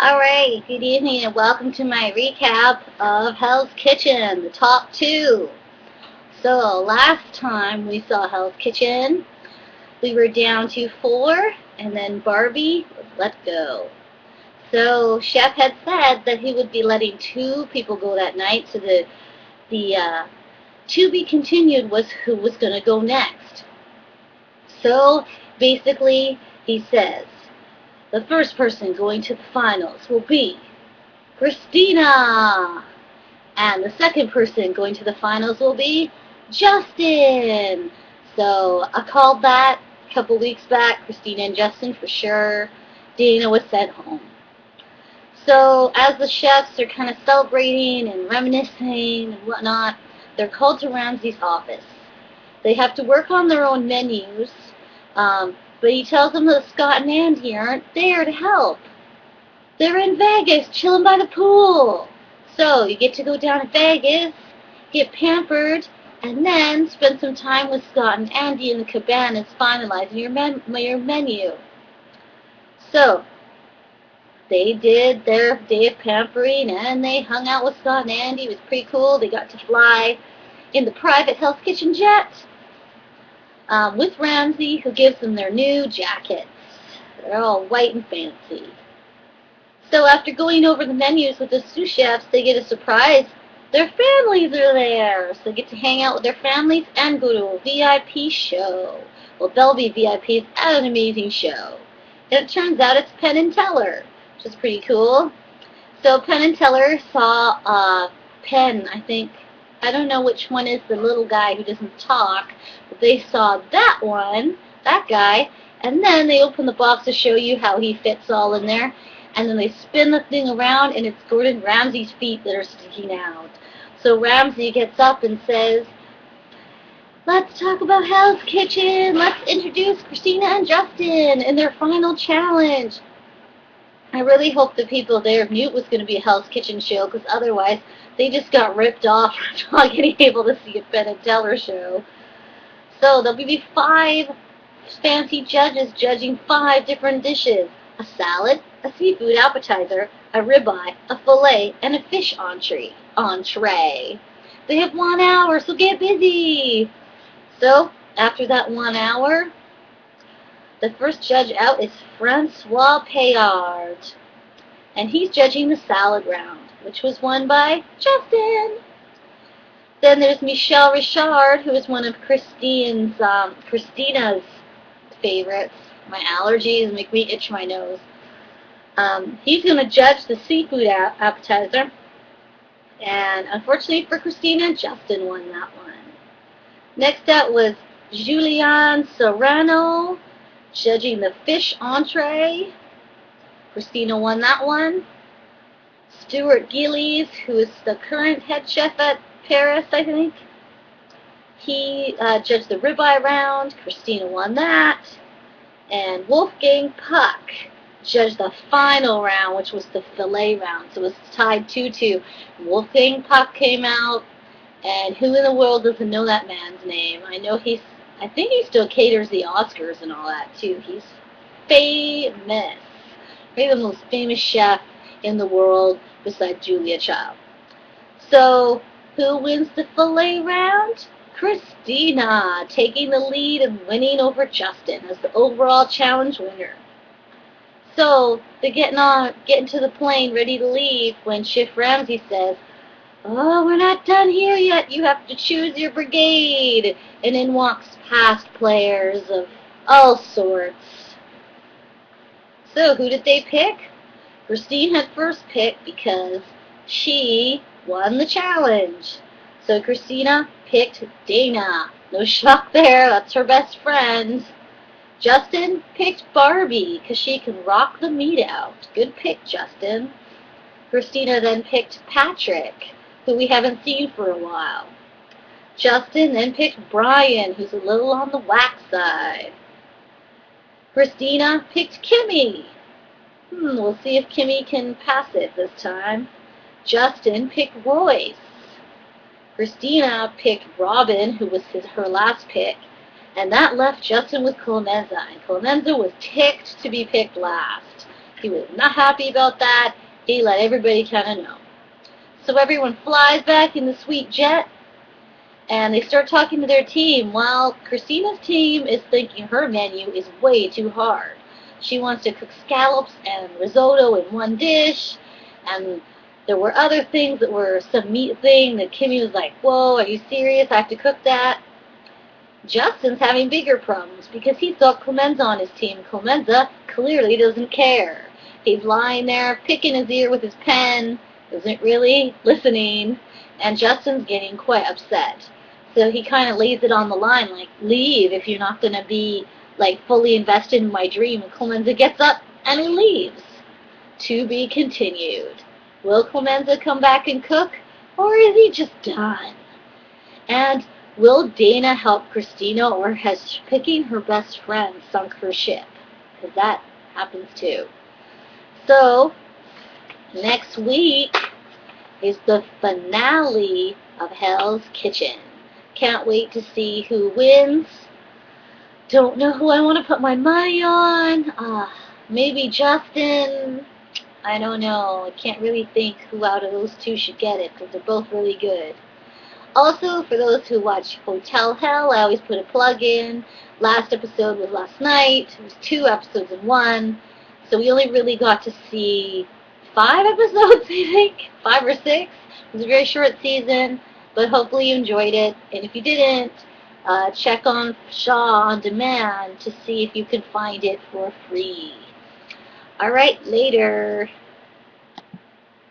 Alright, good evening and welcome to my recap of Hell's Kitchen, the top two. So, last time we saw Hell's Kitchen, we were down to 4, and then Barbie was let go. So, Chef had said that he would be letting 2 people go that night, so the to be continued was who was going to go next. So, basically, he says, the first person going to the finals will be Christina. And the second person going to the finals will be Justin. So I called that a couple weeks back, Christina and Justin for sure. Dana was sent home. So as the chefs are kind of celebrating and reminiscing and whatnot, they're called to Ramsay's office. They have to work on their own menus, but he tells them that Scott and Andy aren't there to help. They're in Vegas, chilling by the pool. So you get to go down to Vegas, get pampered, and then spend some time with Scott and Andy in the cabanas finalizing your menu. So they did their day of pampering, and they hung out with Scott and Andy. It was pretty cool. They got to fly in the private Hell's Kitchen jet with Ramsay, who gives them their new jackets. They're all white and fancy. So after going over the menus with the sous chefs, they get a surprise. Their families are there. So they get to hang out with their families and go to a VIP show. Well, Bellevue VIP is at an amazing show. And it turns out it's Penn and Teller, which is pretty cool. So Penn and Teller saw Penn, I think. I don't know which one is the little guy who doesn't talk, but they saw that one, that guy, and then they open the box to show you how he fits all in there, and then they spin the thing around, and it's Gordon Ramsay's feet that are sticking out. So Ramsay gets up and says, "Let's talk about Hell's Kitchen. Let's introduce Christina and Justin in their final challenge." I really hope the people there knew it was going to be a Hell's Kitchen show, because otherwise they just got ripped off for not getting able to see a Penn and Teller show. So there'll be 5 fancy judges judging 5 different dishes. A salad, a seafood appetizer, a ribeye, a fillet, and a fish entree. They have 1 hour, so get busy. So after that 1 hour, the first judge out is Francois Payard, and he's judging the salad round, which was won by Justin. Then there's Michel Richard, who is one of Christina's favorites. My allergies make me itch my nose. He's going to judge the seafood appetizer, and unfortunately for Christina, Justin won that one. Next up was Julian Serrano, judging the fish entree. Christina won that one. Stuart Gillies, who is the current head chef at Paris, I think, he judged the ribeye round. Christina won that. And Wolfgang Puck judged the final round, which was the fillet round. So it was tied 2-2. Wolfgang Puck came out, and who in the world doesn't know that man's name? I think he still caters the Oscars and all that, too. He's famous. Maybe the most famous chef in the world besides Julia Child. So, who wins the fillet round? Christina, taking the lead and winning over Justin as the overall challenge winner. So, they're getting to the plane, ready to leave, when Chef Ramsay says, "Oh, we're not done here yet. You have to choose your brigade." And in walks past players of all sorts. So, who did they pick? Christine had first picked because she won the challenge. So Christina picked Dana. No shock there, that's her best friend. Justin picked Barbie because she can rock the meat out. Good pick, Justin. Christina then picked Patrick, who we haven't seen for a while. Justin then picked Brian, who's a little on the whack side. Christina picked Kimmy. We'll see if Kimmy can pass it this time. Justin picked Royce. Christina picked Robin, who was her last pick, and that left Justin with Clemenza, and Clemenza was ticked to be picked last. He was not happy about that. He let everybody kind of know. So everyone flies back in the sweet jet, and they start talking to their team, while Christina's team is thinking her menu is way too hard. She wants to cook scallops and risotto in one dish, and there were other things that were some meat thing that Kimmy was like, whoa, are you serious? I have to cook that? Justin's having bigger problems because he's got Clemenza on his team. Clemenza clearly doesn't care. He's lying there, picking his ear with his pen, isn't really listening, and Justin's getting quite upset. So he kind of lays it on the line, like, leave if you're not going to be, like, fully invested in my dream. And Clemenza gets up and he leaves. To be continued. Will Clemenza come back and cook, or is he just done? And will Dana help Christina, or has picking her best friend sunk her ship? Because that happens too. So, next week is the finale of Hell's Kitchen. Can't wait to see who wins. Don't know who I want to put my money on. Maybe Justin. I don't know. I can't really think who out of those two should get it, because they're both really good. Also, for those who watch Hotel Hell, I always put a plug in. Last episode was last night. It was 2 episodes in one. So we only really got to see 5 episodes, I think. 5 or 6. It was a very short season, but hopefully you enjoyed it. And if you didn't, check on Shaw On Demand to see if you can find it for free. Alright, later.